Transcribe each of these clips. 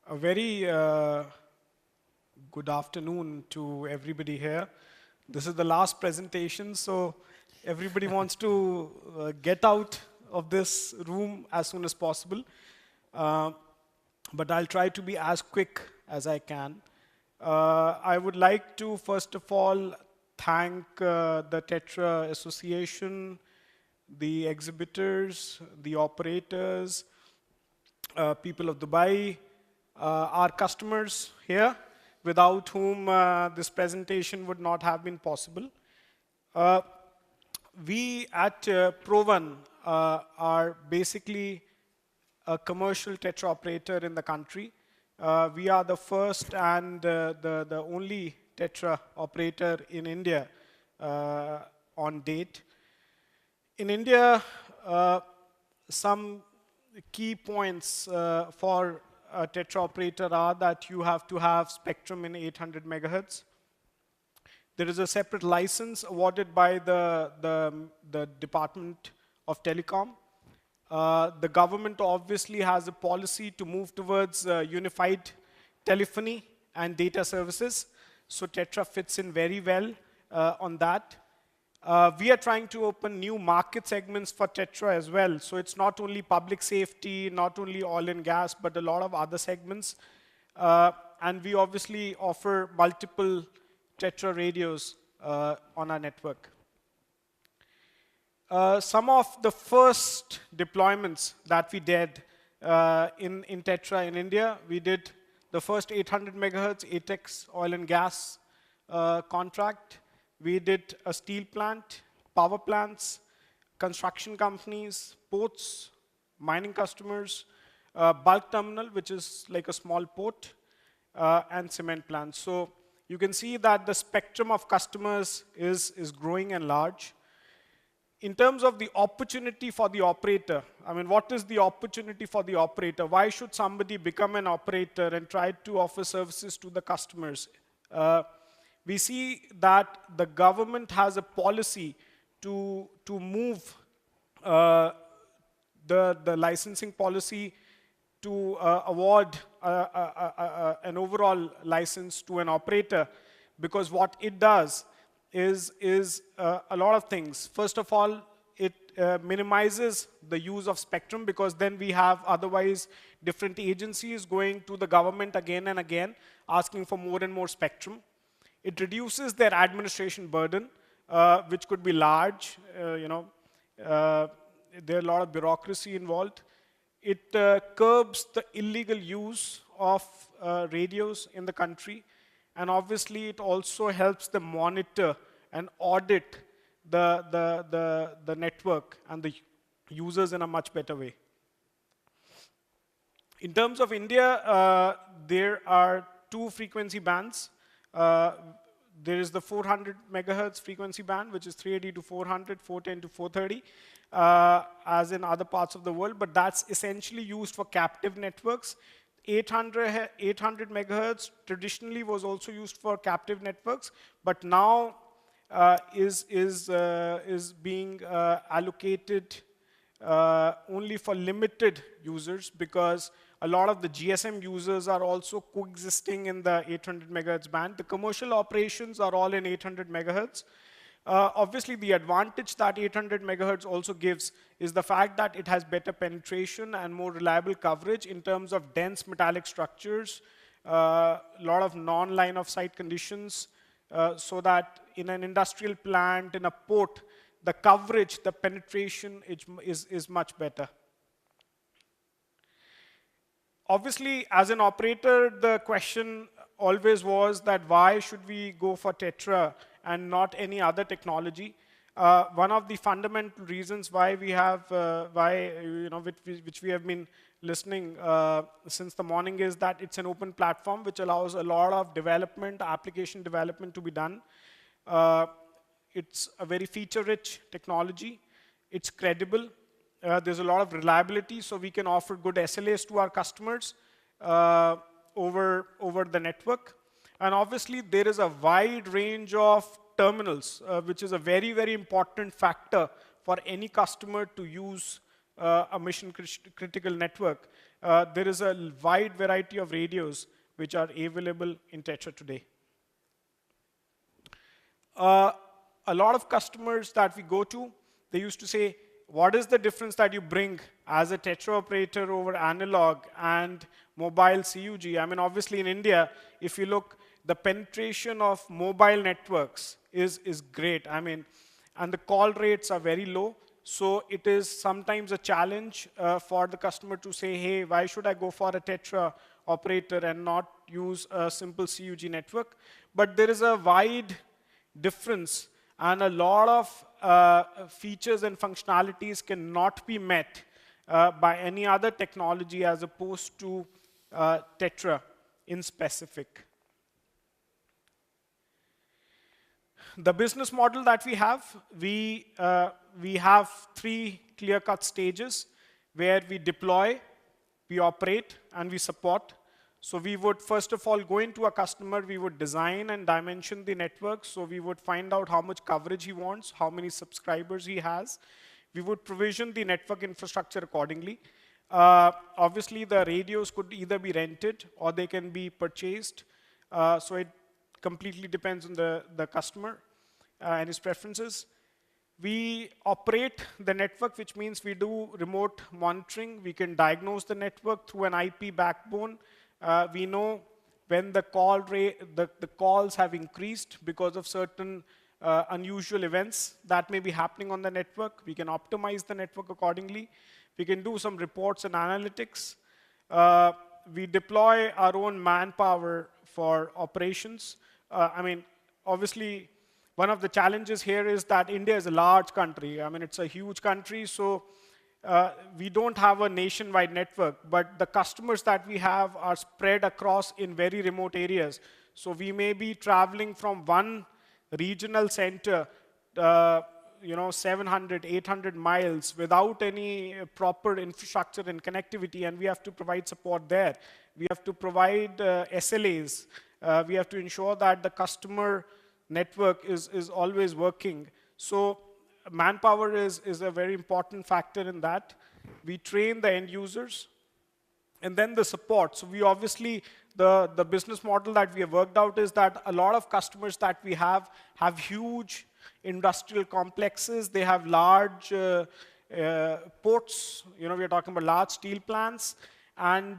A very good afternoon to everybody here. This is the last presentation, so everybody wants to get out of this room as soon as possible. Uh, but I'll try to be as quick as I can. I would like to, first of all, thank the TETRA Association, the exhibitors, the operators, people of Dubai, our customers here, without whom this presentation would not have been possible. Uh, we at Provan are basically a commercial TETRA operator in the country. We are the first and the only TETRA operator in India on date. In India, some key points for a TETRA operator are that you have to have spectrum in 800 megahertz. There is a separate license awarded by the Department of Telecom. The government obviously has a policy to move towards unified telephony and data services. So TETRA fits in very well on that. We are trying to open new market segments for TETRA as well. So it's not only public safety, not only oil and gas, but a lot of other segments. And we obviously offer multiple TETRA radios on our network. Some of the first deployments that we did in TETRA in India, we did the first 800 megahertz ATEX oil and gas contract. We did a steel plant, power plants, construction companies, ports, mining customers, bulk terminal, which is like a small port, and cement plants. So you can see that the spectrum of customers is growing and large. In terms of the opportunity for the operator, I mean, what is the opportunity for the operator? Why should somebody become an operator and try to offer services to the customers? We see that the government has a policy to move the licensing policy to award an overall license to an operator, because what it does is a lot of things. First of all, it minimizes the use of spectrum, because then we have otherwise different agencies going to the government again and again asking for more and more spectrum. It reduces their administration burden, which could be large. There are a lot of bureaucracy involved. It curbs the illegal use of radios in the country. And obviously, it also helps them monitor and audit the network and the users in a much better way. In terms of India, there are two frequency bands. There is the 400 megahertz frequency band, which is 380 to 400, 410 to 430, as in other parts of the world, but that's essentially used for captive networks. 800 megahertz traditionally was also used for captive networks, but now is being allocated only for limited users, because a lot of the GSM users are also coexisting in the 800 megahertz band. The commercial operations are all in 800 megahertz. Obviously, the advantage that 800 megahertz also gives is the fact that it has better penetration and more reliable coverage in terms of dense metallic structures, a lot of non-line of sight conditions, so that in an industrial plant, in a port, the coverage, the penetration is much better. Obviously, as an operator, the question always was that why should we go for TETRA and not any other technology? One of the fundamental reasons why we have, which we have been listening since the morning, is that it's an open platform which allows a lot of development, application development to be done. It's a very feature-rich technology. It's credible. There's a lot of reliability, so we can offer good SLAs to our customers over the network. And obviously, there is a wide range of terminals, which is a very, very important factor for any customer to use a mission critical network, there is a wide variety of radios which are available in TETRA today. A lot of customers that we go to, they used to say, what is the difference that you bring as a TETRA operator over analog and mobile CUG? I mean, obviously in India, if you look, the penetration of mobile networks is great. I mean, and the call rates are very low. So it is sometimes a challenge for the customer to say, hey, why should I go for a TETRA operator and not use a simple CUG network? But there is a wide difference, and a lot of features and functionalities cannot be met by any other technology as opposed to TETRA in specific. The business model that we have three clear-cut stages where we deploy, we operate, and we support. So we would, first of all, go into a customer, we would design and dimension the network. So we would find out how much coverage he wants, how many subscribers he has. We would provision the network infrastructure accordingly. Obviously, the radios could either be rented or they can be purchased. So it completely depends on the customer and his preferences. We operate the network, which means we do remote monitoring. We can diagnose the network through an IP backbone. We know when the calls have increased because of certain unusual events that may be happening on the network. We can optimize the network accordingly. We can do some reports and analytics. We deploy our own manpower for operations. I mean, obviously, one of the challenges here is that India is a large country. I mean, it's a huge country, so we don't have a nationwide network, but the customers that we have are spread across in very remote areas. So we may be traveling from one regional center, 700, 800 miles without any proper infrastructure and connectivity, and we have to provide support there. We have to provide SLAs. We have to ensure that the customer network is always working. So manpower is a very important factor in that. We train the end users. And then the support. So we obviously, the business model that we have worked out is that a lot of customers that we have huge industrial complexes. They have large ports. We are talking about large steel plants. And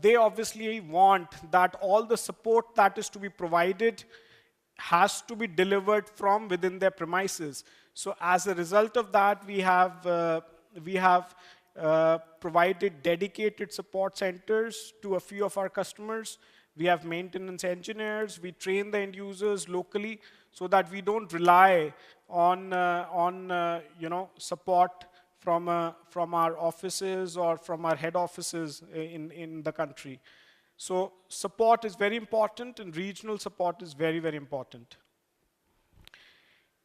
they obviously want that all the support that is to be provided has to be delivered from within their premises. So as a result of that, we have provided dedicated support centers to a few of our customers. We have maintenance engineers. We train the end users locally so that we don't rely on support from our offices or from our head offices in the country. So support is very important, and regional support is very, very important.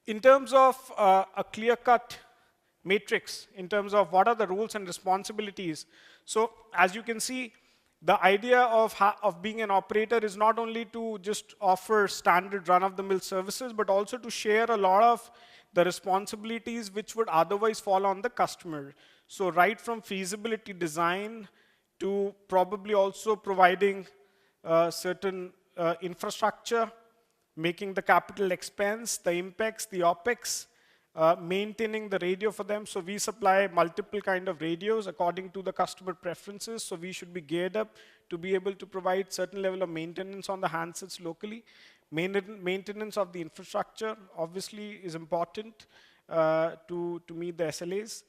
In terms of a clear-cut matrix, in terms of what are the roles and responsibilities. So as you can see, the idea of being an operator is not only to just offer standard run-of-the-mill services, but also to share a lot of the responsibilities which would otherwise fall on the customer. So right from feasibility design to probably also providing certain infrastructure, making the capital expense, the IMPEX, the OPEX, maintaining the radio for them. So we supply multiple kind of radios according to the customer preferences. So we should be geared up to be able to provide certain level of maintenance on the handsets locally. Maintenance of the infrastructure obviously is important to meet the SLAs.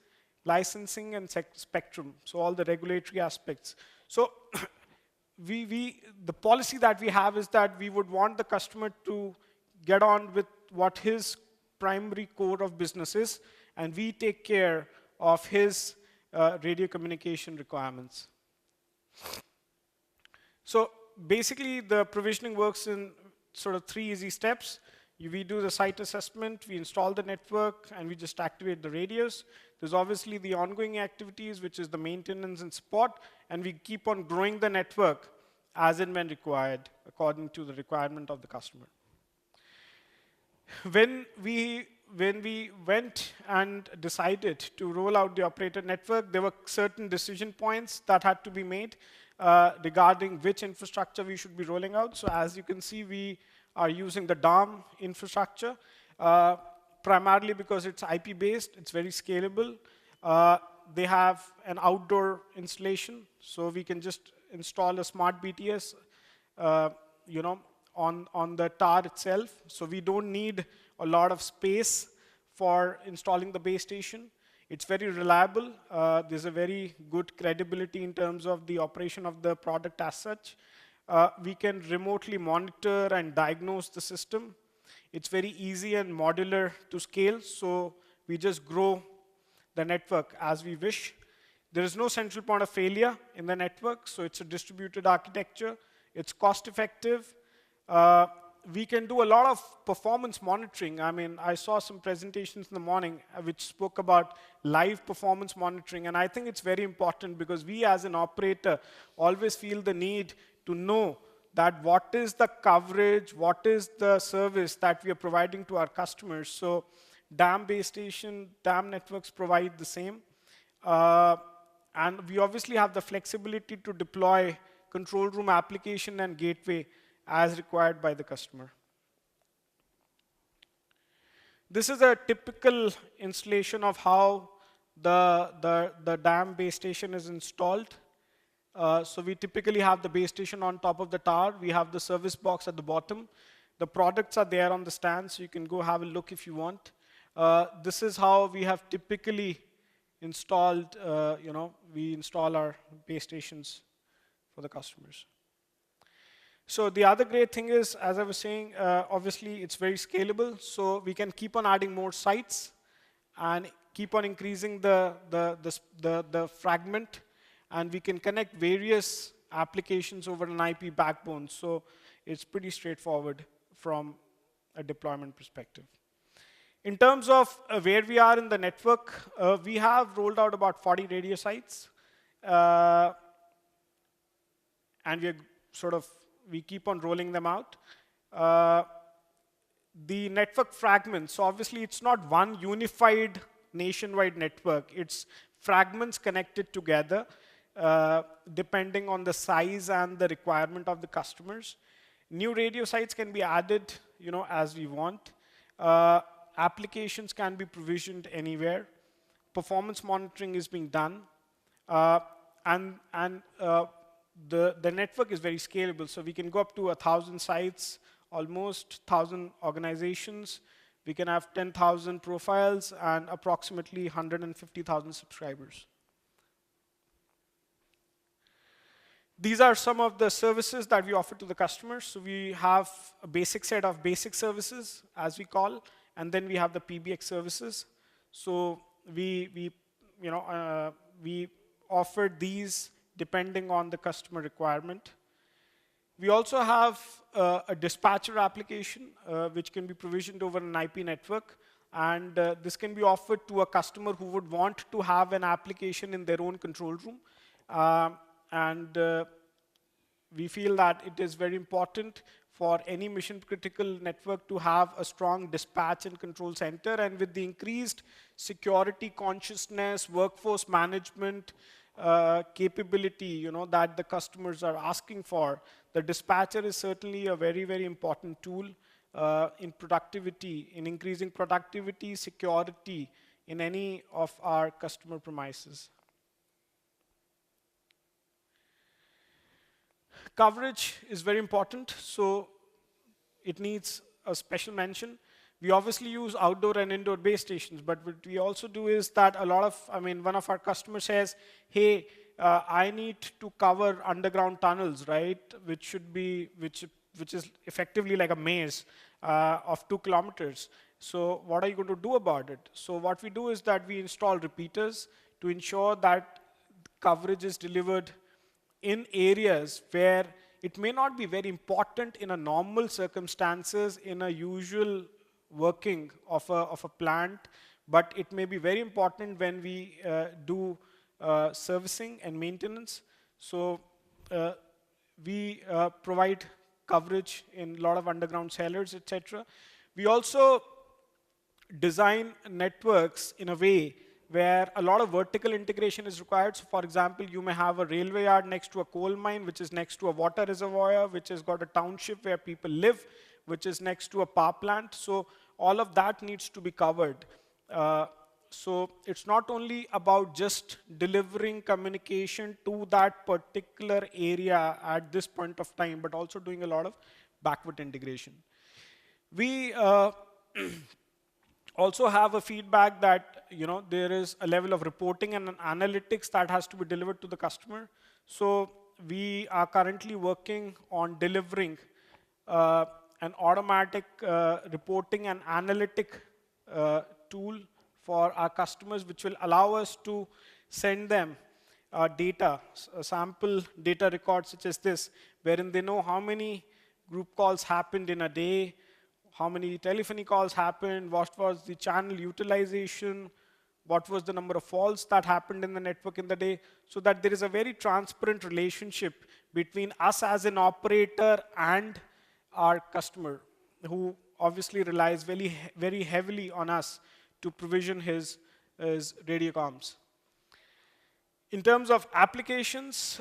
Licensing and spectrum, so all the regulatory aspects. So the policy that we have is that we would want the customer to get on with what his primary core of business is, and we take care of his radio communication requirements. So basically, the provisioning works in sort of 3 easy steps. We do the site assessment, we install the network, and we just activate the radios. There's obviously the ongoing activities, which is the maintenance and support, and we keep on growing the network as and when required, according to the requirement of the customer. When we when we went and decided to roll out the operator network, there were certain decision points that had to be made regarding which infrastructure we should be rolling out. So as you can see, we are using the DOM infrastructure, primarily because it's IP-based, it's very scalable. They have an outdoor installation, so we can just install a smart BTS, you know, on the tower itself. So we don't need a lot of space for installing the base station. It's very reliable. There's a very good credibility in terms of the operation of the product as such. We can remotely monitor and diagnose the system. It's very easy and modular to scale, so we just grow the network as we wish. There is no central point of failure in the network, so it's a distributed architecture. It's cost effective. We can do a lot of performance monitoring. I mean, I saw some presentations in the morning which spoke about live performance monitoring, and I think it's very important because we as an operator always feel the need to know that what is the coverage, what is the service that we are providing to our customers. So DAM base station, DAM networks provide the same. And we obviously have the flexibility to deploy control room application and gateway as required by the customer. This is a typical installation of how the DAM base station is installed. So we typically have the base station on top of the tower. We have the service box at the bottom. The products are there on the stand, so you can go have a look if you want. This is how we have typically installed, we install our base stations for the customers. So the other great thing is, as I was saying, obviously it's very scalable, so we can keep on adding more sites and keep on increasing the fragment, and we can connect various applications over an IP backbone. So it's pretty straightforward from a deployment perspective. In terms of where we are in the network, we have rolled out about 40 radio sites, and we keep on rolling them out. The network fragments, so obviously it's not one unified nationwide network. It's fragments connected together, depending on the size and the requirement of the customers. New radio sites can be added, as we want. Applications can be provisioned anywhere. Performance monitoring is being done. The network is very scalable, so we can go up to 1,000 sites, almost 1,000 organizations. We can have 10,000 profiles and approximately 150,000 subscribers. These are some of the services that we offer to the customers. So we have a basic set of basic services, as we call, and then we have the PBX services. So we offer these depending on the customer requirement. We also have a dispatcher application, which can be provisioned over an IP network. And this can be offered to a customer who would want to have an application in their own control room. We feel that it is very important for any mission-critical network to have a strong dispatch and control center. And with the increased security consciousness, workforce management capability, that the customers are asking for, the dispatcher is certainly a very, very important tool in productivity, in increasing productivity, security in any of our customer premises. Coverage is very important, so it needs a special mention. We obviously use outdoor and indoor base stations, but what we also do is that one of our customers says, hey, I need to cover underground tunnels, right? Which is effectively like a maze of 2 kilometers. So what are you going to do about it? So what we do is that we install repeaters to ensure that coverage is delivered in areas where it may not be very important in a normal circumstances, in a usual working of a plant, but it may be very important when we do servicing and maintenance. So we provide coverage in a lot of underground cellars, etc. We also design networks in a way where a lot of vertical integration is required. So for example, you may have a railway yard next to a coal mine, which is next to a water reservoir, which has got a township where people live, which is next to a power plant. So all of that needs to be covered. So it's not only about just delivering communication to that particular area at this point of time, but also doing a lot of backward integration. We also have a feedback that there is a level of reporting and analytics that has to be delivered to the customer. So we are currently working on delivering an automatic reporting and analytic tool for our customers, which will allow us to send them data, sample data records such as this, wherein they know how many group calls happened in a day, how many telephony calls happened, what was the channel utilization, what was the number of faults that happened in the network in the day, so that there is a very transparent relationship between us as an operator and our customer, who obviously relies very heavily on us to provision his radio comms. In terms of applications,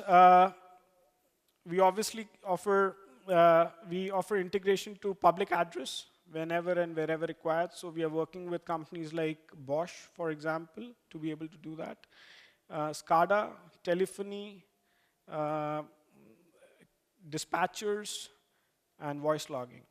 we obviously offer integration to public address whenever and wherever required. So we are working with companies like Bosch, for example, to be able to do that. SCADA, telephony, dispatchers, and voice logging.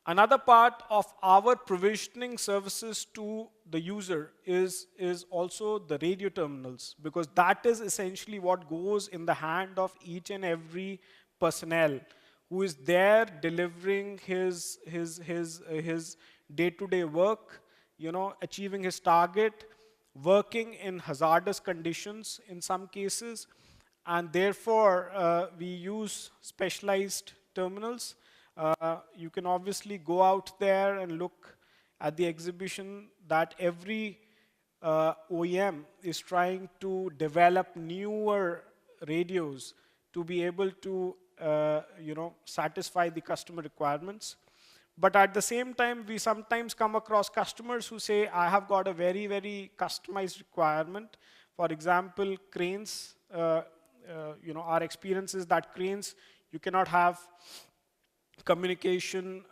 Another part of our provisioning services to the user is also the radio terminals, because that is essentially what goes in the hand of each and every personnel who is there delivering his day-to-day work, achieving his target, working in hazardous conditions in some cases, and therefore we use specialized terminals. You can obviously go out there and look at the exhibition that every OEM is trying to develop newer radios to be able to satisfy the customer requirements. But at the same time, we sometimes come across customers who say, I have got a very customized requirement. For example, cranes, our experience is that cranes, you cannot have communication,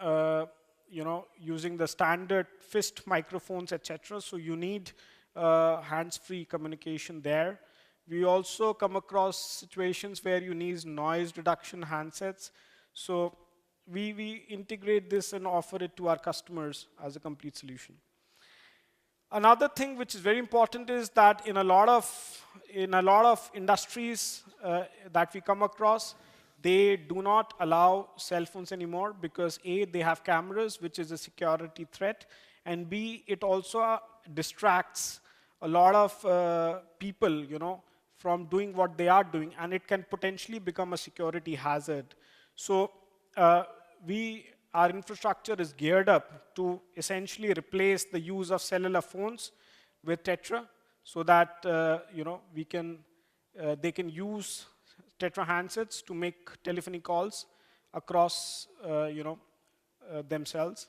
using the standard fist microphones, etc. So you need hands-free communication there. We also come across situations where you need noise reduction handsets. So we integrate this and offer it to our customers as a complete solution. Another thing which is very important is that in a lot of industries that we come across, they do not allow cell phones anymore because A, they have cameras, which is a security threat, and B, it also distracts a lot of people, from doing what they are doing, and it can potentially become a security hazard. So our infrastructure is geared up to essentially replace the use of cellular phones with TETRA, so that they can use TETRA handsets to make telephony calls across themselves.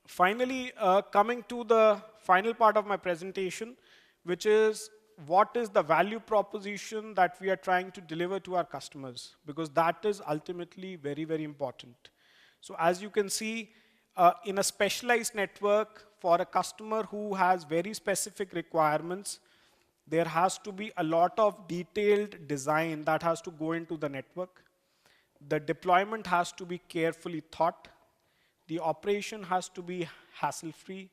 Finally, coming to the final part of my presentation, which is what is the value proposition that we are trying to deliver to our customers, because that is ultimately very important. So as you can see, in a specialized network for a customer who has very specific requirements, there has to be a lot of detailed design that has to go into the network. The deployment has to be carefully thought. The operation has to be hassle-free.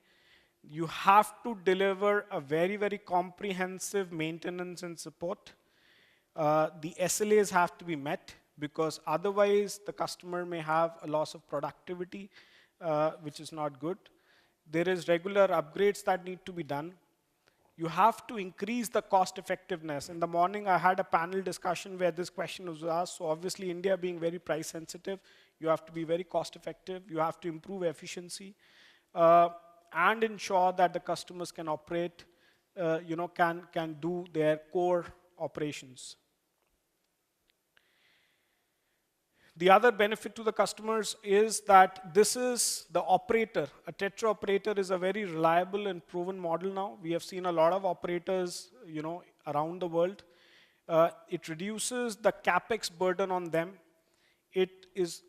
You have to deliver a very comprehensive maintenance and support. The SLAs have to be met, because otherwise the customer may have a loss of productivity, which is not good. There is regular upgrades that need to be done. You have to increase the cost effectiveness. In the morning, I had a panel discussion where this question was asked. So obviously, India being very price sensitive, you have to be very cost effective. You have to improve efficiency and ensure that the customers can operate, can do their core operations. The other benefit to the customers is that this is the operator. A TETRA operator is a very reliable and proven model now. We have seen a lot of operators, around the world. It reduces the capex burden on them. It is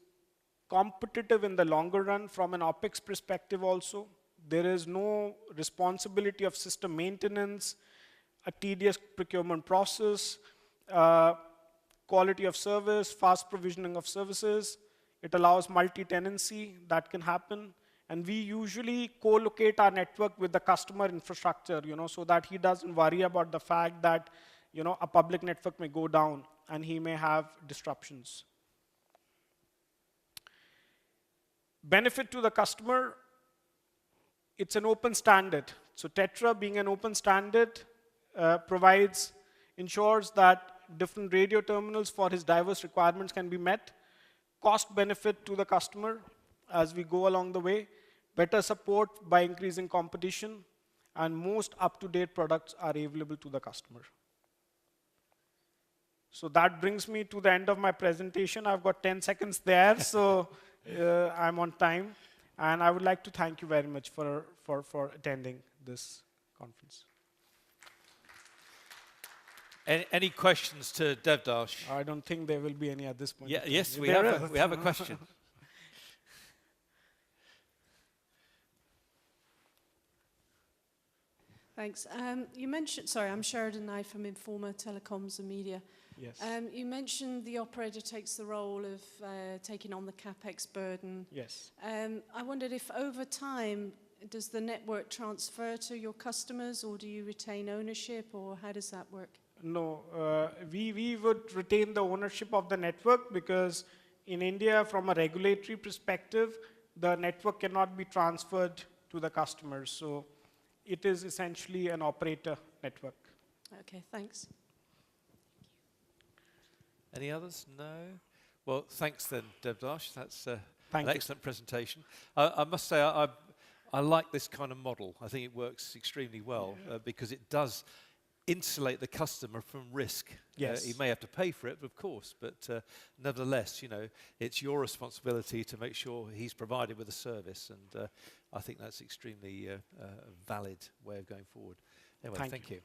competitive in the longer run from an OpEx perspective also. There is no responsibility of system maintenance, a tedious procurement process, quality of service, fast provisioning of services. It allows multi-tenancy that can happen. And we usually co-locate our network with the customer infrastructure, so that he doesn't worry about the fact that, a public network may go down and he may have disruptions. Benefit to the customer, it's an open standard. So TETRA being an open standard ensures that different radio terminals for his diverse requirements can be met. Cost benefit to the customer as we go along the way. Better support by increasing competition. And most up-to-date products are available to the customer. So that brings me to the end of my presentation. I've got 10 seconds there, so I'm on time. And I would like to thank you very much for attending this conference. Any questions to Devdarsh? I don't think there will be any at this point. Yeah, yes, we have a question. Thanks. You mentioned, sorry, I'm Sheridan Nye from Informa Telecoms and Media. Yes. You mentioned the operator takes the role of taking on the capex burden. Yes. I wondered if over time, does the network transfer to your customers, or do you retain ownership, or how does that work? No, we would retain the ownership of the network, because in India, from a regulatory perspective, the network cannot be transferred to the customers. So it is essentially an operator network. Okay, thanks. Any others? No? Well, thanks then, Devdarsh. That's an Thank you. excellent presentation. I must say, I like this kind of model. I think it works extremely well because it does insulate the customer from risk. Yes. He may have to pay for it, of course, but nevertheless, it's your responsibility to make sure he's provided with a service, and I think that's extremely valid way of going forward. Anyway, thank you. Thank you.